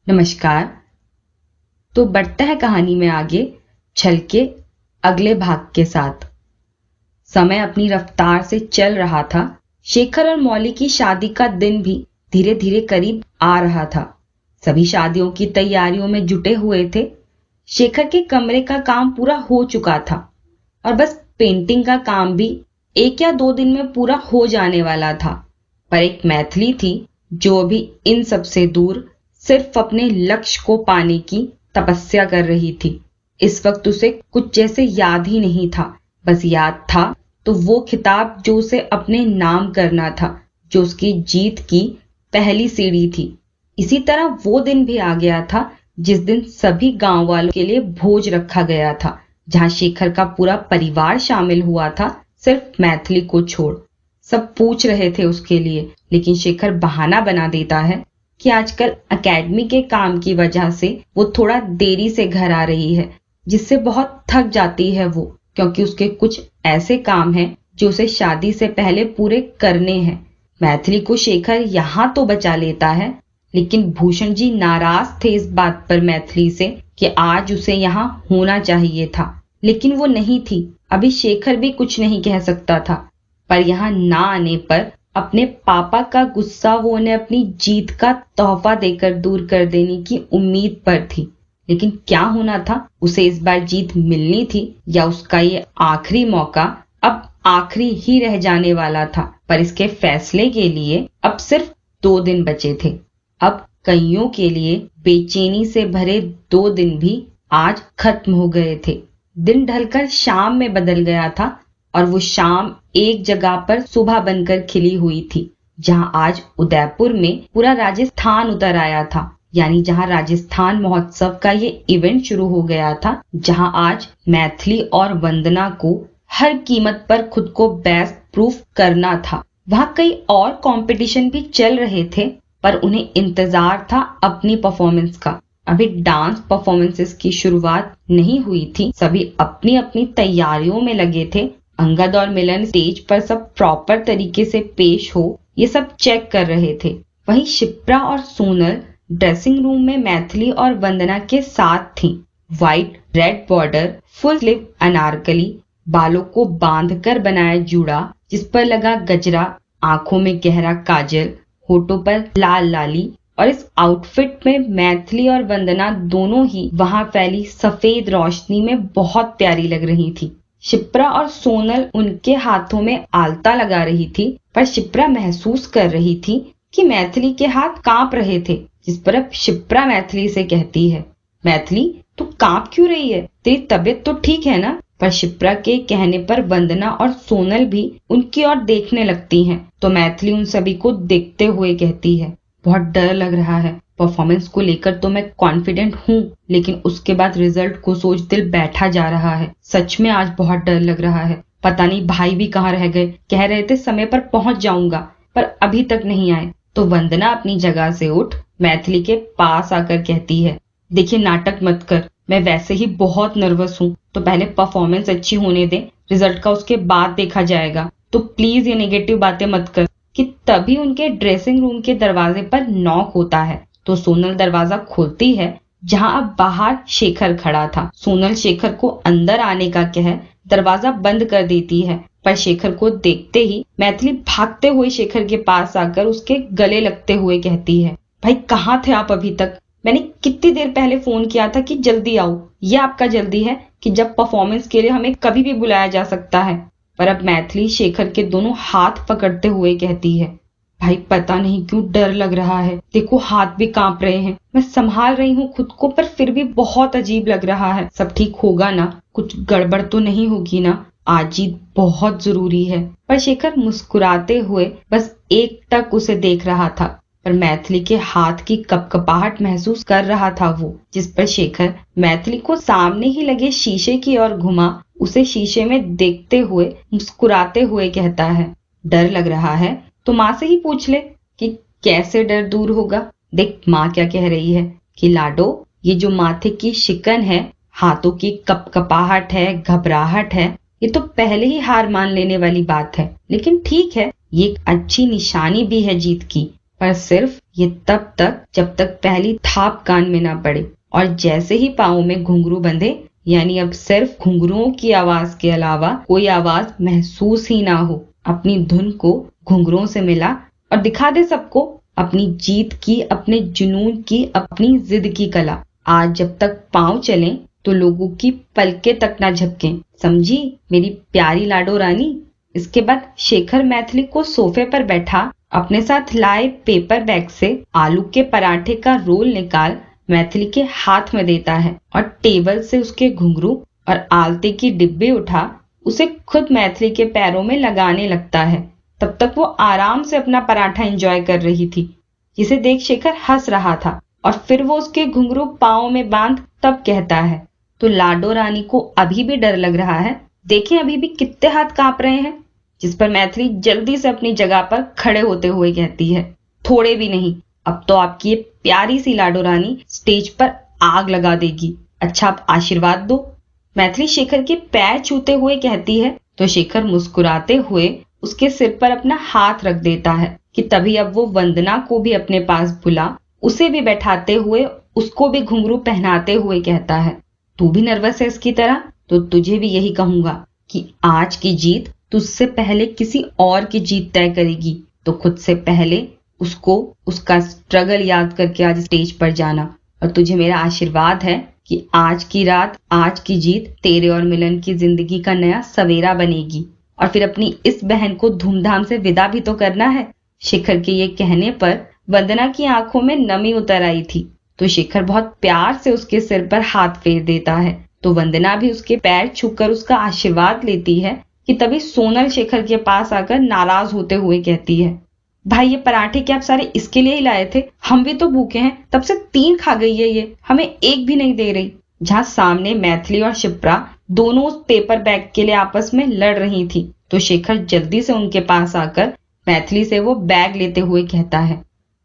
नमस्कार। तो बढ़ता है कहानी में आगे, चल के अगले भाग के साथ। समय अपनी रफ्तार से चल रहा था। शेखर और मौली की शादी का दिन भी धीरे धीरे करीब आ रहा था। सभी शादियों की तैयारियों में जुटे हुए थे। शेखर के कमरे का काम पूरा हो चुका था और बस पेंटिंग का काम भी 1 या 2 दिन में पूरा हो जाने वाला था। पर एक मैथिली थी जो अभी इन सब से दूर सिर्फ अपने लक्ष्य को पाने की तपस्या कर रही थी। इस वक्त उसे कुछ जैसे याद ही नहीं था। बस याद था तो वो खिताब जो उसे अपने नाम करना था, जो उसकी जीत की पहली सीढ़ी थी। इसी तरह वो दिन भी आ गया था जिस दिन सभी गांव वालों के लिए भोज रखा गया था, जहां शेखर का पूरा परिवार शामिल हुआ था, सिर्फ मैथिली को छोड़। सब पूछ रहे थे उसके लिए, लेकिन शेखर बहाना बना देता है कि आजकल एकेडमी के काम की वजह से वो थोड़ा देरी से घर आ रही है, जिससे बहुत थक जाती है वो, क्योंकि उसके कुछ ऐसे काम हैं जो उसे शादी से पहले पूरे करने हैं। मैथिली को शेखर यहाँ तो बचा लेता है, लेकिन भूषण जी नाराज थे इस बात पर मैथिली से कि आज उसे यहाँ होना चाहिए था, लेकिन वो नहीं थी। अभी शेखर भी कुछ नहीं कह सकता था, पर यहाँ ना आने पर अपने पापा का गुस्सा वो उन्हें अपनी जीत का तोहफा देकर दूर कर देने की उम्मीद पर थी। लेकिन क्या होना था, उसे इस बार जीत मिलनी थी या उसका ये आखिरी मौका अब आखिरी ही रह जाने वाला था। पर इसके फैसले के लिए अब सिर्फ 2 दिन बचे थे। अब कईयों के लिए बेचैनी से भरे 2 दिन भी आज खत्म हो गए थे। दिन ढलकर शाम में बदल गया था और वो शाम एक जगह पर सुबह बनकर खिली हुई थी, जहां आज उदयपुर में पूरा राजस्थान उतर आया था। यानी जहां राजस्थान महोत्सव का ये इवेंट शुरू हो गया था, जहां आज मैथिली और वंदना को हर कीमत पर खुद को बेस्ट प्रूफ करना था। वहां कई और कंपटीशन भी चल रहे थे, पर उन्हें इंतजार था अपनी परफॉर्मेंस का। अभी डांस परफॉर्मेंसेस की शुरुआत नहीं हुई थी। सभी अपनी अपनी तैयारियों में लगे थे। अंगद और मिलन स्टेज पर सब प्रॉपर तरीके से पेश हो, ये सब चेक कर रहे थे। वहीं शिप्रा और सोनल ड्रेसिंग रूम में मैथिली और वंदना के साथ थीं। White red border, full sleeve Anarkali, बालों को बांधकर बनाया जूड़ा जिस पर लगा गजरा, आंखों में गहरा काजल, होठों पर लाल लाली, और इस आउटफिट में मैथिली और वंदना दोनों ही वहां फैली सफेद रोशनी में बहुत प्यारी लग रही थी। शिप्रा और सोनल उनके हाथों में आलता लगा रही थी, पर शिप्रा महसूस कर रही थी कि मैथिली के हाथ कांप रहे थे। जिस पर अब शिप्रा मैथिली से कहती है, मैथिली तू कांप क्यों रही है? तेरी तबीयत तो ठीक है ना? पर शिप्रा के कहने पर वंदना और सोनल भी उनकी ओर देखने लगती हैं। तो मैथिली उन सभी को देखते हुए कहती है, बहुत डर लग रहा है। परफॉर्मेंस को लेकर तो मैं कॉन्फिडेंट हूँ, लेकिन उसके बाद रिजल्ट को सोच दिल बैठा जा रहा है। सच में आज बहुत डर लग रहा है। पता नहीं भाई भी कहाँ रह गए। कह रहे थे समय पर पहुंच जाऊंगा, पर अभी तक नहीं आए। तो वंदना अपनी जगह से उठ मैथिली के पास आकर कहती है, देखिए नाटक मत कर, मैं वैसे ही बहुत नर्वस हूँ, तो पहले परफॉर्मेंस अच्छी होने दे, रिजल्ट का उसके बाद देखा जाएगा। तो प्लीज ये नेगेटिव बातें मत कर। कि तभी उनके ड्रेसिंग रूम के दरवाजे पर नॉक होता है। तो सोनल दरवाजा खोलती है, जहां अब बाहर शेखर खड़ा था। सोनल शेखर को अंदर आने का कह दरवाजा बंद कर देती है, पर शेखर को देखते ही मैथिली भागते हुए शेखर के पास आकर उसके गले लगते हुए कहती है, भाई कहाँ थे आप अभी तक? मैंने कितनी देर पहले फोन किया था कि जल्दी आओ। ये आपका जल्दी है कि जब परफॉर्मेंस के लिए हमें कभी भी बुलाया जा सकता है? पर अब मैथिली शेखर के दोनों हाथ पकड़ते हुए कहती है, भाई पता नहीं क्यों डर लग रहा है। देखो हाथ भी कांप रहे हैं। मैं संभाल रही हूँ खुद को, पर फिर भी बहुत अजीब लग रहा है। सब ठीक होगा ना? कुछ गड़बड़ तो नहीं होगी ना? आज जीत बहुत जरूरी है। पर शेखर मुस्कुराते हुए बस एकटक उसे देख रहा था, पर मैथिली के हाथ की कपकपाहट महसूस कर रहा था वो। जिस पर शेखर मैथिली को सामने ही लगे शीशे की ओर घुमा, उसे शीशे में देखते हुए मुस्कुराते हुए कहता है, डर लग रहा है तो माँ से ही पूछ ले कि कैसे डर दूर होगा। देख माँ क्या कह रही है कि लाडो, ये जो माथे की शिकन है, हाथों की कपकपाहट है, घबराहट है, ये तो पहले ही हार मान लेने वाली बात है। लेकिन ठीक है, ये एक अच्छी निशानी भी है जीत की। पर सिर्फ ये तब तक जब तक पहली थाप कान में ना पड़े। और जैसे ही पाँव में घुंघरू बंधे, यानी अब सिर्फ घुंघरुओं की आवाज के अलावा कोई आवाज महसूस ही ना हो, अपनी धुन को घुंघरुओं से मिला और दिखा दे सबको अपनी जीत की, अपने जुनून की, अपनी जिद की कला। आज जब तक पाँव चलें तो लोगों की पलके तक ना झपकें, समझी मेरी प्यारी लाडो रानी। इसके बाद शेखर मैथिली को सोफे पर बैठा अपने साथ लाए पेपर बैग से आलू के पराठे का रोल निकाल मैथिली के हाथ में देता है और टेबल से उसके घुंघरू और आलते की डिब्बी उठा उसे खुद मैथिली के पैरों में लगाने लगता है। तब तक वो आराम से अपना पराठा एंजॉय कर रही थी, जिसे देख शेखर हंस रहा था। और फिर वो उसके घुंघरू पाँव में बांध तब कहता है, तो लाडो रानी को अभी भी डर लग रहा है, देखें अभी भी कितने हाथ कांप रहे हैं। जिस पर मैथिली जल्दी से अपनी जगह पर खड़े होते हुए कहती है, थोड़े भी नहीं, अब तो आपकी ये प्यारी सी लाडो रानी स्टेज पर आग लगा देगी। अच्छा आप आशीर्वाद दो। मैथिली शेखर के पैर छूते हुए कहती है, तो शेखर मुस्कुराते हुए उसके सिर पर अपना हाथ रख देता है कि तभी अब वो वंदना को भी अपने पास बुला उसे भी बैठाते हुए उसको भी घुंघरू पहनाते हुए कहता है, तू भी नर्वस है इसकी तरह? तो तुझे भी यही कहूंगा कि आज की जीत तुझसे पहले किसी और की जीत तय करेगी। तो खुद से पहले उसको उसका स्ट्रगल याद करके आज स्टेज पर जाना। और तुझे मेरा आशीर्वाद है कि आज की रात, आज की जीत तेरे और मिलन की जिंदगी का नया सवेरा बनेगी। और फिर अपनी इस बहन को धूमधाम से विदा भी तो करना है। शेखर के ये कहने पर वंदना की आंखों में नमी उतर आई थी, तो शेखर बहुत प्यार से उसके सिर पर हाथ फेर देता है। तो वंदना भी उसके पैर छूकर उसका आशीर्वाद लेती है कि तभी सोनल शेखर के पास आकर नाराज होते हुए कहती है, भाई ये पराठे क्या आप सारे इसके लिए ही लाए थे? हम भी तो भूखे हैं, तब से 3 खा गई है ये, हमें एक भी नहीं दे रही। जहां सामने मैथिली और शिप्रा दोनों उस पेपर बैग के लिए आपस में लड़ रही थी, तो शेखर जल्दी से उनके पास आकर मैथिली से वो बैग लेते हुए कहता है,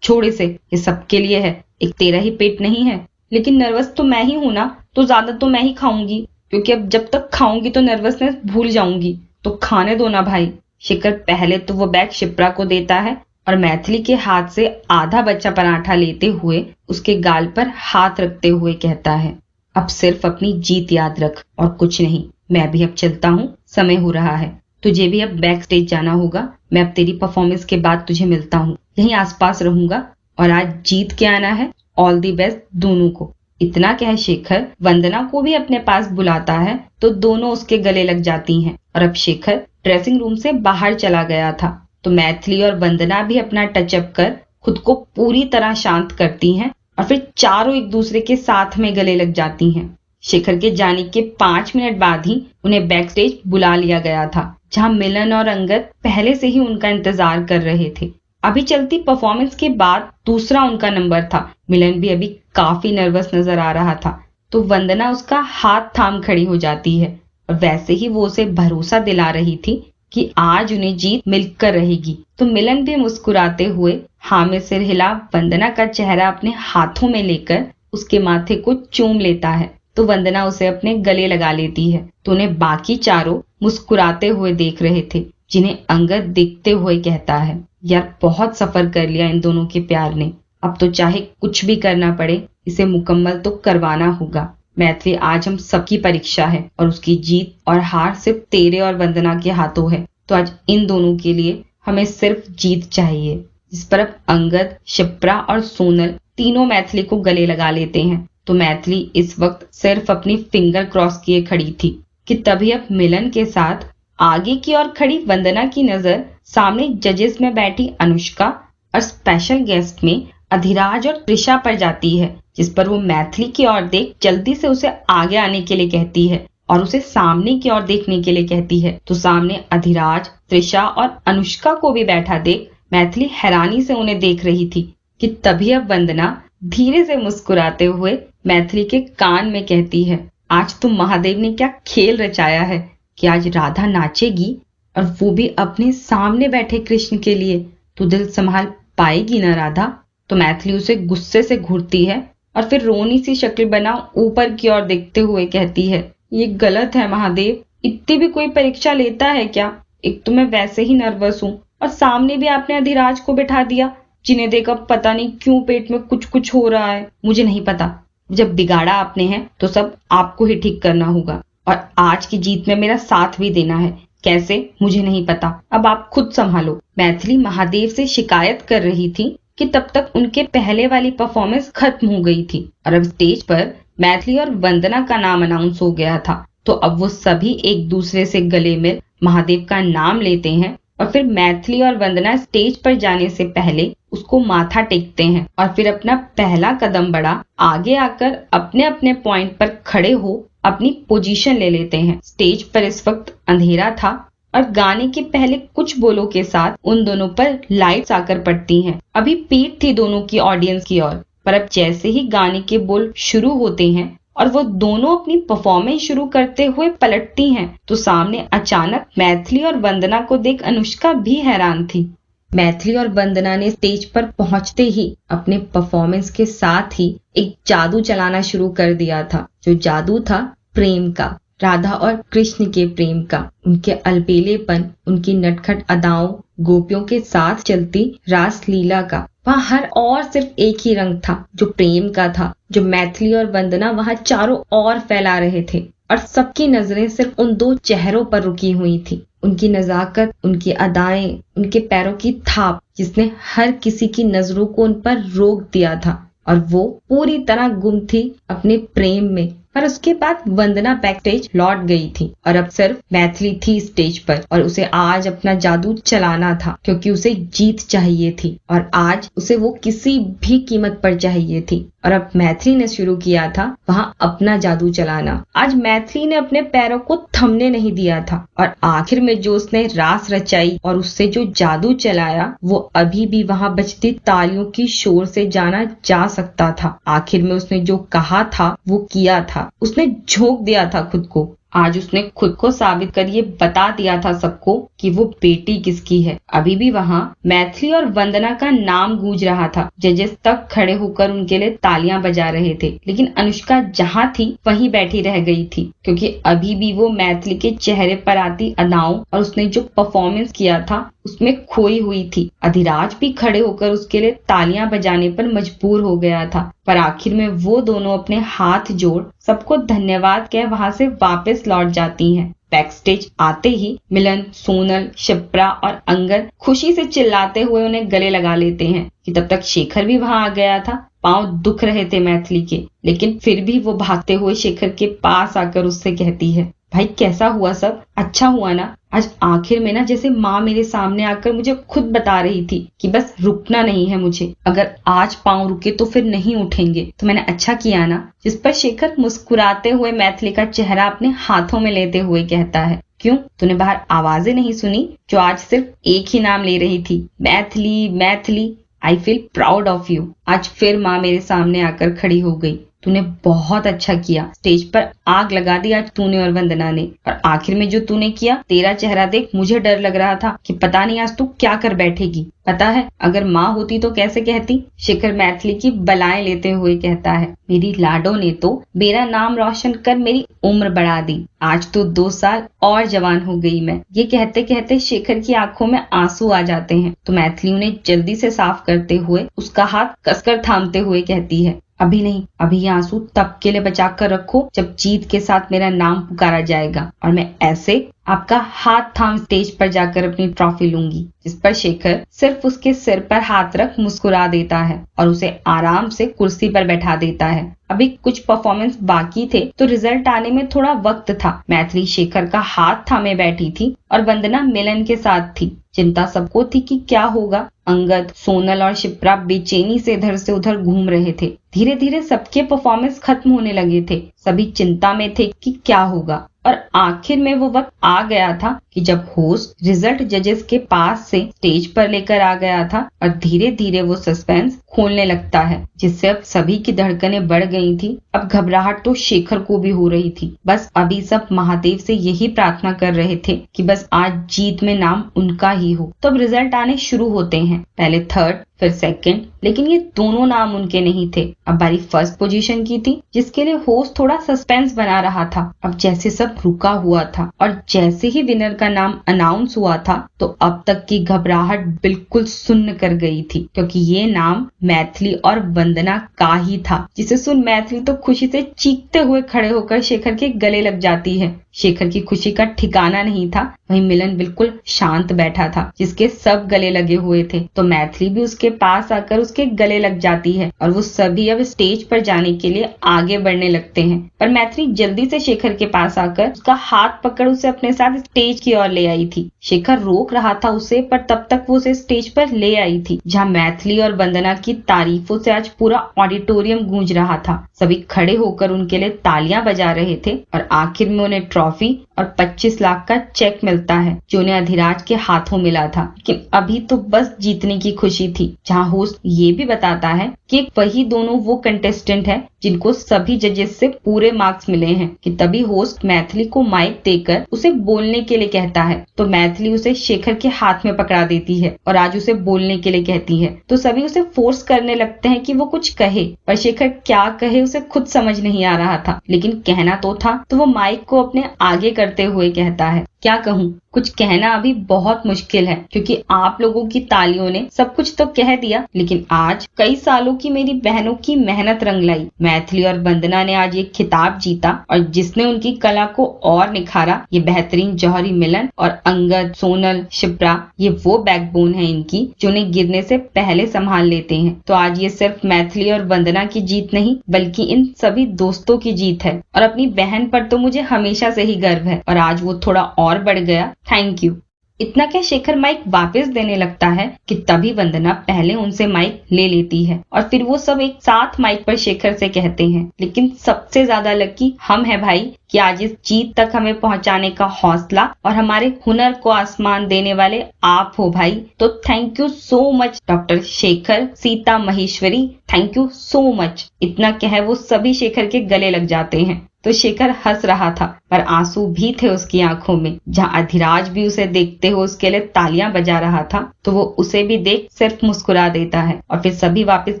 छोड़ इसे, ये सबके लिए है, एक तेरा ही पेट नहीं है। लेकिन नर्वस तो मैं ही हूं ना, तो ज्यादा तो मैं ही खाऊंगी, क्योंकि अब जब तक खाऊंगी तो नर्वसनेस भूल जाऊंगी। तो खाने दो ना भाई। शेखर पहले तो वो बैग शिप्रा को देता है और मैथिली के हाथ से आधा बचा पराठा लेते हुए उसके गाल पर हाथ रखते हुए कहता है, अब सिर्फ अपनी जीत याद रख और कुछ नहीं। मैं भी अब चलता हूँ, समय हो रहा है, तुझे भी अब बैक स्टेज जाना होगा। मैं अब तेरी परफॉर्मेंस के बाद तुझे मिलता हूँ, यहीं आसपास रहूंगा और आज जीत के आना है। ऑल दी बेस्ट दोनों को। इतना कह शेखर वंदना को भी अपने पास बुलाता है, तो दोनों उसके गले लग जाती हैं। और अब शेखर ड्रेसिंग रूम से बाहर चला गया था, तो मैथिली और वंदना भी अपना टचअप कर खुद को पूरी तरह शांत करती हैं और फिर चारों एक दूसरे के साथ में गले लग जाती हैं। शेखर के जाने के 5 मिनट बाद ही उन्हें बैक स्टेज बुला लिया गया था, जहां मिलन और अंगद पहले से ही उनका इंतजार कर रहे थे। अभी चलती परफॉर्मेंस के बाद दूसरा उनका नंबर था। मिलन भी अभी काफी नर्वस नजर आ रहा था, तो वंदना उसका हाथ थाम खड़ी हो जाती है और वैसे ही वो उसे भरोसा दिला रही थी कि आज उन्हें जीत मिलकर रहेगी। तो मिलन भी मुस्कुराते हुए हाँ में सिर हिला वंदना का चेहरा अपने हाथों में लेकर उसके माथे को चूम लेता है। तो वंदना उसे अपने गले लगा लेती है। तो उन्हें बाकी चारों मुस्कुराते हुए देख रहे थे, जिन्हें अंगद देखते हुए कहता है, यार बहुत सफर कर लिया इन दोनों के प्यार ने, अब तो चाहे कुछ भी करना पड़े इसे मुकम्मल तो करवाना होगा। मैथिली, आज हम सबकी परीक्षा है और उसकी जीत और हार सिर्फ तेरे और वंदना के हाथों है। तो आज इन दोनों के लिए हमें सिर्फ जीत चाहिए। जिस पर अब अंगद, शिप्रा और सोनल तीनों मैथिली को गले लगा लेते हैं। तो मैथिली इस वक्त सिर्फ अपनी फिंगर क्रॉस किए खड़ी थी कि तभी अब मिलन के साथ आगे की ओर खड़ी वंदना की नजर सामने जजेस में बैठी अनुष्का और स्पेशल गेस्ट में अधिराज और त्रिशा पर जाती है, जिस पर वो मैथिली की ओर देख जल्दी से उसे आगे आने के लिए कहती है और उसे सामने की ओर देखने के लिए कहती है। तो सामने अधिराज, त्रिशा और अनुष्का को भी बैठा देख मैथिली हैरानी से उन्हें देख रही थी कि तभी अब वंदना धीरे से मुस्कुराते हुए मैथिली के कान में कहती है, आज तो महादेव ने क्या खेल रचाया है कि आज राधा नाचेगी और वो भी अपने सामने बैठे कृष्ण के लिए। तो दिल संभाल पाएगी ना राधा? तो मैथिली उसे गुस्से से घूरती है और फिर रोनी सी शक्ल बना ऊपर की ओर देखते हुए कहती है, ये गलत है महादेव, इतनी भी कोई परीक्षा लेता है क्या? एक तो मैं वैसे ही नर्वस हूँ और सामने भी आपने अधिराज को बिठा दिया, जिन्हें देखकर पता नहीं क्यों पेट में कुछ कुछ हो रहा है। मुझे नहीं पता, जब बिगाड़ा आपने है तो सब आपको ही ठीक करना होगा और आज की जीत में मेरा साथ भी देना है। कैसे मुझे नहीं पता, अब आप खुद संभालो। मैथिली महादेव से शिकायत कर रही थी कि तब तक उनके पहले वाली परफॉर्मेंस खत्म हो गई थी और अब स्टेज पर मैथिली और वंदना का नाम अनाउंस हो गया था। तो अब वो सभी एक दूसरे से गले मिल महादेव का नाम लेते हैं और फिर मैथिली और वंदना स्टेज पर जाने से पहले उसको माथा टेकते हैं और फिर अपना पहला कदम बढ़ा आगे आकर अपने अपने पॉइंट पर खड़े हो अपनी पोजीशन ले लेते हैं। स्टेज पर इस वक्त अंधेरा था और गाने के पहले कुछ बोलों के साथ उन दोनों पर लाइट्स आकर पड़ती हैं। अभी पीठ थी दोनों की ऑडियंस की ओर, पर अब जैसे ही गाने के बोल शुरू होते हैं और वो दोनों अपनी परफॉर्मेंस शुरू करते हुए पलटती हैं तो सामने अचानक मैथिली और वंदना को देख अनुष्का भी हैरान थी। मैथिली और वंदना ने स्टेज पर पहुंचते ही अपने परफॉर्मेंस के साथ ही एक जादू चलाना शुरू कर दिया था, जो जादू था प्रेम का, राधा और कृष्ण के प्रेम का, उनके अलबेलेपन, उनकी नटखट अदाओं, गोपियों के साथ चलती रास लीला का। वहाँ हर और सिर्फ एक ही रंग था जो प्रेम का था, जो मैथिली और वंदना वहाँ चारों ओर फैला रहे थे और सबकी नजरें सिर्फ उन दो चेहरों पर रुकी हुई थी। उनकी नजाकत, उनकी अदाएं, उनके पैरों की थाप जिसने हर किसी की नजरों को उन पर रोक दिया था और वो पूरी तरह गुम थी अपने प्रेम में। पर उसके बाद वंदना बैक स्टेज लौट गई थी और अब सिर्फ मैथिली थी स्टेज पर और उसे आज अपना जादू चलाना था क्योंकि उसे जीत चाहिए थी और आज उसे वो किसी भी कीमत पर चाहिए थी। और अब मैथिली ने शुरू किया था वहां अपना जादू चलाना। आज मैथिली ने अपने पैरों को थमने नहीं दिया था और आखिर में जो उसने रास रचाई और उससे जो जादू चलाया वो अभी भी वहां बजती तालियों की शोर से जाना जा सकता था। आखिर में उसने जो कहा था वो किया था, उसने झोंक दिया था खुद को। आज उसने खुद को साबित कर ये बता दिया था सबको कि वो बेटी किसकी है। अभी भी वहाँ मैथिली और वंदना का नाम गूंज रहा था। जजेस तक खड़े होकर उनके लिए तालियां बजा रहे थे, लेकिन अनुष्का जहाँ थी वहीं बैठी रह गई थी क्योंकि अभी भी वो मैथिली के चेहरे पर आती अदाओं और उसने जो परफॉर्मेंस किया था उसमें खोई हुई थी। अधिराज भी खड़े होकर उसके लिए तालियां बजाने पर मजबूर हो गया था, पर आखिर में वो दोनों अपने हाथ जोड़ सबको धन्यवाद कह वहां से वापस लौट जाती हैं। बैक स्टेज आते ही मिलन, सोनल, शिप्रा और अंगद खुशी से चिल्लाते हुए उन्हें गले लगा लेते हैं कि तब तक शेखर भी वहां आ गया था। पांव दुख रहे थे मैथिली के, लेकिन फिर भी वो भागते हुए शेखर के पास आकर उससे कहती है, भाई कैसा हुआ सब, अच्छा हुआ ना? आज आखिर में ना जैसे माँ मेरे सामने आकर मुझे खुद बता रही थी कि बस रुकना नहीं है मुझे, अगर आज पाँव रुके तो फिर नहीं उठेंगे, तो मैंने अच्छा किया ना। जिस पर शेखर मुस्कुराते हुए मैथिली का चेहरा अपने हाथों में लेते हुए कहता है, क्यों तूने बाहर आवाजें नहीं सुनी जो आज सिर्फ एक ही नाम ले रही थी, Maithili Maithili. I feel proud of you. आज फिर माँ मेरे सामने आकर खड़ी हो गई। तूने बहुत अच्छा किया, स्टेज पर आग लगा दी आज तूने और वंदना ने। और आखिर में जो तूने किया, तेरा चेहरा देख मुझे डर लग रहा था कि पता नहीं आज तू क्या कर बैठेगी। पता है अगर माँ होती तो कैसे कहती? शेखर मैथिली की बलाएं लेते हुए कहता है, मेरी लाडो ने तो मेरा नाम रोशन कर मेरी उम्र बढ़ा दी, आज तो 2 साल और जवान हो गई मैं। ये कहते कहते शेखर की आंखों में आंसू आ जाते हैं तो मैथिली उन्हें जल्दी से साफ करते हुए उसका हाथ कसकर थामते हुए कहती है, अभी नहीं, अभी ये आंसू तब के लिए बचा कर रखो जब जीत के साथ मेरा नाम पुकारा जाएगा और मैं ऐसे आपका हाथ थाम स्टेज पर जाकर अपनी ट्रॉफी लूंगी। जिस पर शेखर सिर्फ उसके सिर पर हाथ रख मुस्कुरा देता है और उसे आराम से कुर्सी पर बैठा देता है। अभी कुछ परफॉर्मेंस बाकी थे तो रिजल्ट आने में थोड़ा वक्त था। मैथिली शेखर का हाथ थामे बैठी थी और वंदना मिलन के साथ थी। चिंता सबको थी कि क्या होगा। अंगद, सोनल और शिप्रा बेचैनी से इधर से उधर घूम रहे थे। धीरे धीरे सबके परफॉर्मेंस खत्म होने लगे थे। सभी चिंता में थे कि क्या होगा और आखिर में वो वक्त आ गया था कि जब होस्ट रिजल्ट जजेस के पास से स्टेज पर लेकर आ गया था और धीरे धीरे वो सस्पेंस खोलने लगता है, जिससे अब सभी की धड़कनें बढ़ गई थी। अब अब घबराहट तो शेखर को भी हो रही थी। बस अभी सब महादेव से यही प्रार्थना कर रहे थे कि बस आज जीत में नाम उनका ही हो। तो अब रिजल्ट आने शुरू होते हैं, पहले थर्ड फिर सेकंड, लेकिन ये दोनों नाम उनके नहीं थे। अब बारी फर्स्ट पोजीशन की थी, जिसके लिए होस्ट थोड़ा सस्पेंस बना रहा था। अब जैसे सब रुका हुआ था और जैसे ही विनर का नाम अनाउंस हुआ था तो अब तक की घबराहट बिल्कुल सुन्न कर गई थी, क्योंकि ये नाम मैथिली और वंदना का ही था, जिसे सुन मैथिली तो खुशी से चीखते हुए खड़े होकर शेखर के गले लग जाती है। शेखर की खुशी का ठिकाना नहीं था। वहीं मिलन बिल्कुल शांत बैठा था, जिसके सब गले लगे हुए थे, तो मैथिली भी उसके पास आकर उसके गले लग जाती है और वो सभी अब स्टेज पर जाने के लिए आगे बढ़ने लगते हैं। पर मैथिली जल्दी से शेखर के पास आकर उसका हाथ पकड़ उसे अपने साथ स्टेज की ओर ले आई थी। शेखर रोक रहा था उसे, पर तब तक वो उसे स्टेज पर ले आई थी, जहाँ मैथिली और वंदना की तारीफों से आज पूरा ऑडिटोरियम गूंज रहा था। सभी खड़े होकर उनके लिए तालियां बजा रहे थे और आखिर में उन्हें ट्रॉफी और 25 लाख का चेक मिलता है, जो उन्हें अधिराज के हाथों मिला था। लेकिन अभी तो बस जीतने की खुशी थी, जहां होस्ट ये भी बताता है कि वही दोनों वो कंटेस्टेंट है जिनको सभी जजेस से पूरे मार्क्स मिले हैं। कि तभी होस्ट मैथिली को माइक देकर उसे बोलने के लिए कहता है, तो मैथिली उसे शेखर के हाथ में पकड़ा देती है और आज उसे बोलने के लिए कहती है। तो सभी उसे फोर्स करने लगते हैं कि वो कुछ कहे, पर शेखर क्या कहे उसे खुद समझ नहीं आ रहा था, लेकिन कहना तो था। तो वो माइक को अपने आगे करते हुए कहता है, क्या कहूँ, कुछ कहना अभी बहुत मुश्किल है, क्योंकि आप लोगों की तालियों ने सब कुछ तो कह दिया, लेकिन आज कई सालों की मेरी बहनों की मेहनत रंग लाई। मैथिली और वंदना ने आज ये खिताब जीता और जिसने उनकी कला को और निखारा, ये बेहतरीन जौहरी मिलन और अंगद, सोनल, शिप्रा, ये वो बैकबोन है इनकी जो उन्हें गिरने से पहले संभाल लेते हैं। तो आज ये सिर्फ मैथिली और वंदना की जीत नहीं, बल्कि इन सभी दोस्तों की जीत है और अपनी बहन पर तो मुझे हमेशा से ही गर्व है और आज वो थोड़ा और बढ़ गया। Thank you. इतना क्या शेखर माइक वापस देने लगता है कि तभी वंदना पहले उनसे माइक ले लेती है और फिर वो सब एक साथ माइक पर शेखर से कहते हैं, लेकिन सबसे ज्यादा लकी हम है भाई कि आज इस जीत तक हमें पहुंचाने का हौसला और हमारे हुनर को आसमान देने वाले आप हो भाई। तो thank you so much doctor Shekhar, Sita Maheshwari, thank you so much. इतना कह वो सभी शेखर के गले लग जाते हैं। तो शेखर हंस रहा था, पर आंसू भी थे उसकी आंखों में। जहाँ अधिराज भी उसे देखते हुए उसके लिए तालियां बजा रहा था, तो वो उसे भी देख सिर्फ मुस्कुरा देता है। और फिर सभी वापस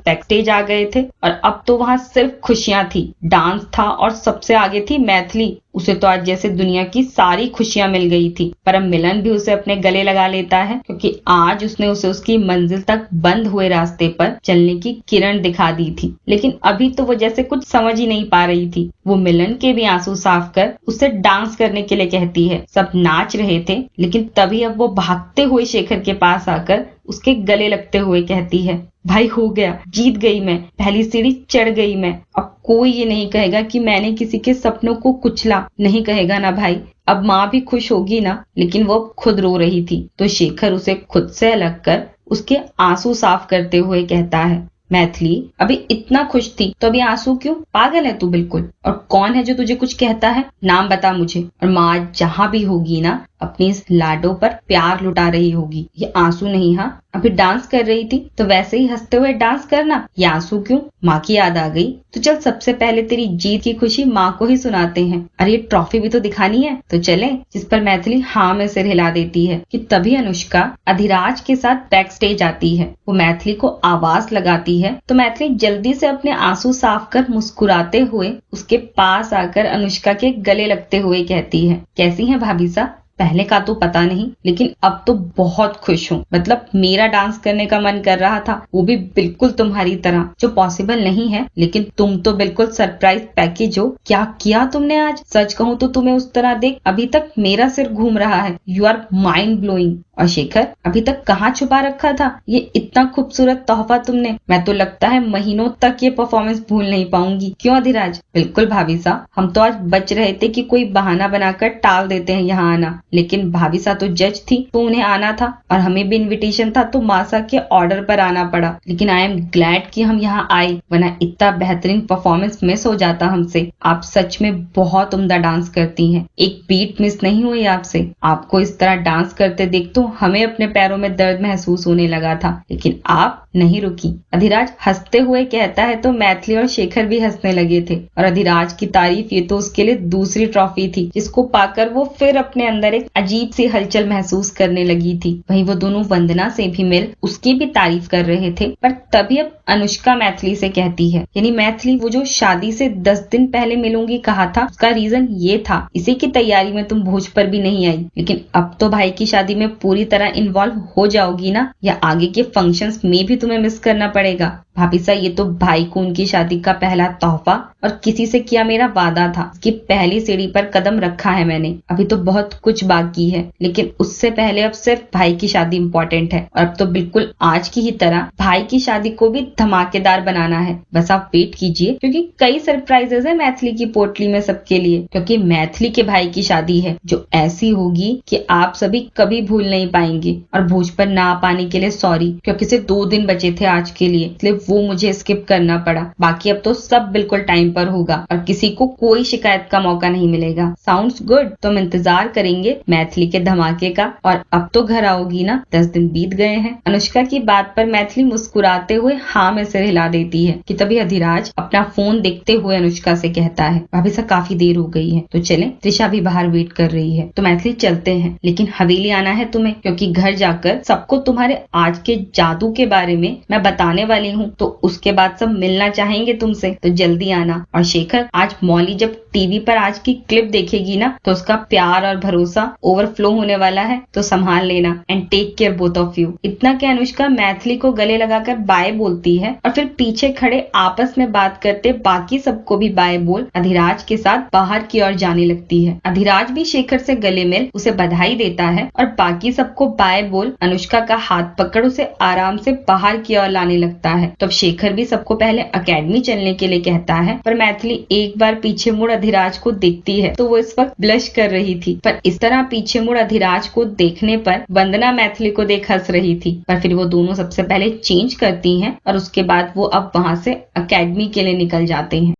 बैकस्टेज आ गए थे और अब तो वहाँ सिर्फ खुशियां थी, डांस था और सबसे आगे थी मैथिली। उसे तो आज जैसे दुनिया की सारी खुशियां मिल गई थी। पर अब मिलन भी उसे अपने गले लगा लेता है, क्योंकि आज उसने उसे उसकी मंजिल तक बंद हुए रास्ते पर चलने की किरण दिखा दी थी। लेकिन अभी तो वो जैसे कुछ समझ ही नहीं पा रही थी। वो मिलन के भी आंसू साफ कर उससे डांस करने के लिए कहती है। सब नाच रहे थे, लेकिन तभी अब वो भागते हुए शेखर के पास आकर उसके गले लगते हुए कहती है, भाई हो गया, जीत गई मैं, पहली सीढ़ी चढ़ गई मैं। अब कोई ये नहीं कहेगा कि मैंने किसी के सपनों को कुचला, नहीं कहेगा ना भाई। अब माँ भी खुश होगी ना। लेकिन वो खुद रो रही थी, तो शेखर उसे खुद से अलग कर उसके आंसू साफ करते हुए कहता है, मैथिली अभी इतना खुश थी तो अभी आंसू क्यों? पागल है तू बिल्कुल। और कौन है जो तुझे कुछ कहता है? नाम बता मुझे। और माँ जहाँ भी होगी ना, अपनी इस लाडो पर प्यार लुटा रही होगी। ये आंसू नहीं, हाँ अभी डांस कर रही थी तो वैसे ही हंसते हुए डांस करना। ये आंसू क्यों? माँ की याद आ गई। तो चल सबसे पहले तेरी जीत की खुशी माँ को ही सुनाते हैं। अरे ये ट्रॉफी भी तो दिखानी है, तो चले। जिस पर मैथिली हाँ में सिर हिला देती है। कि तभी अनुष्का अधिराज के साथ बैक स्टेज आती है। वो मैथिली को आवाज लगाती है, तो मैथिली जल्दी से अपने आंसू साफ कर मुस्कुराते हुए उसके पास आकर अनुष्का के गले लगते हुए कहती है, कैसी है भाभी सा? पहले का तो पता नहीं, लेकिन अब तो बहुत खुश हूँ। मतलब मेरा डांस करने का मन कर रहा था, वो भी बिल्कुल तुम्हारी तरह, जो पॉसिबल नहीं है, लेकिन तुम तो बिल्कुल सरप्राइज पैकेज हो। क्या किया तुमने आज? सच कहूँ तो तुम्हें उस तरह देख अभी तक मेरा सिर घूम रहा है। You are mind blowing. और शेखर अभी तक कहाँ छुपा रखा था ये इतना खूबसूरत तोहफा तुमने? मैं तो लगता है महीनों तक ये परफॉर्मेंस भूल नहीं पाऊंगी। क्यों अधिराज? बिल्कुल भाभी साहब, हम तो आज बच रहे थे कि कोई बहाना बनाकर टाल देते हैं यहाँ आना, लेकिन भाभी साहब तो जज थी तो उन्हें आना था और हमें भी इन्विटेशन था तो मासा के ऑर्डर पर आना पड़ा। लेकिन आई एम ग्लैड कि हम यहाँ आए, वरना इतना बेहतरीन परफॉर्मेंस मिस हो जाता हमसे। आप सच में बहुत उम्दा डांस करती हैं, एक बीट मिस नहीं हुई आपसे। आपको इस तरह डांस करते देख तो हमें अपने पैरों में दर्द महसूस होने लगा था, लेकिन आप नहीं रुकी। अधिराज हंसते हुए कहता है तो मैथिली और शेखर भी हंसने लगे थे। और अधिराज की तारीफ ये तो उसके लिए दूसरी ट्रॉफी थी, जिसको पाकर वो फिर अपने अंदर एक अजीब सी हलचल महसूस करने लगी थी। वहीं वो दोनों वंदना से भी मिल उसकी भी तारीफ कर रहे थे। पर तभी अब अनुष्का मैथिली से कहती है, यानी मैथिली, वो जो शादी से 10 दिन पहले मिलूंगी कहा था, उसका रीजन ये था, इसी की तैयारी में तुम भोज पर भी नहीं आई। लेकिन अब तो भाई की शादी में पूरी तरह इन्वॉल्व हो जाओगी ना, या आगे के फंक्शंस में भी तुम्हें मिस करना पड़ेगा? भाभी सा, ये तो भाई को उनकी शादी का पहला तोहफा और किसी से किया मेरा वादा था। इसकी पहली सीढ़ी पर कदम रखा है मैंने। अभी तो बहुत कुछ बाकी है, लेकिन उससे पहले अब सिर्फ भाई की शादी इम्पोर्टेंट है। और अब तो बिल्कुल आज की ही तरह भाई की शादी को भी धमाकेदार बनाना है। बस आप वेट कीजिए, क्योंकि कई सरप्राइजेस है मैथिली की पोटली में सबके लिए। क्योंकि मैथिली के भाई की शादी है जो ऐसी होगी कि आप सभी कभी भूल नहीं पाएंगे। और भोज पर ना पाने के लिए सॉरी, क्योंकि सिर्फ 2 दिन बचे थे आज के लिए, इसलिए वो मुझे स्किप करना पड़ा। बाकी अब तो सब बिल्कुल टाइम पर होगा और किसी को कोई शिकायत का मौका नहीं मिलेगा। Sounds good? तो हम इंतजार करेंगे मैथिली के धमाके का। और अब तो घर आओगी ना? 10 दिन बीत गए हैं। अनुष्का की बात पर मैथिली मुस्कुराते हुए हाँ में सिर हिला देती है कि तभी अधिराज अपना फोन देखते हुए अनुष्का से कहता है, भाभी साहब काफी देर हो गई है, तो चलें, त्रिशा भी बाहर वेट कर रही है। तो मैथिली चलते हैं, लेकिन हवेली आना है तुम्हें, क्योंकि घर जाकर सबको तुम्हारे आज के जादू के बारे में मैं बताने वाली हूँ। तो उसके बाद सब मिलना चाहेंगे तुमसे, तो जल्दी आना। और शेखर, आज मौली जब टीवी पर आज की क्लिप देखेगी ना, तो उसका प्यार और भरोसा ओवरफ्लो होने वाला है, तो संभाल लेना। And take care both of you. इतना कि अनुष्का मैथिली को गले लगाकर बाय बोलती है और फिर पीछे खड़े आपस में बात करते बाकी सबको भी बाय बोल अधिराज के साथ बाहर की ओर जाने लगती है। अधिराज भी शेखर से गले मिल उसे बधाई देता है और बाकी सबको बाय बोल अनुष्का का हाथ पकड़ उसे आराम से बाहर की ओर लाने लगता है। तो शेखर भी सबको पहले एकेडमी चलने के लिए कहता है, पर मैथिली एक बार पीछे मुड़ अधिराज को देखती है तो वो इस वक्त ब्लश कर रही थी। पर इस तरह पीछे मुड़ अधिराज को देखने पर वंदना मैथिली को देख हंस रही थी। पर फिर वो दोनों सबसे पहले चेंज करती हैं और उसके बाद वो अब वहां से एकेडमी के लिए निकल जाते हैं।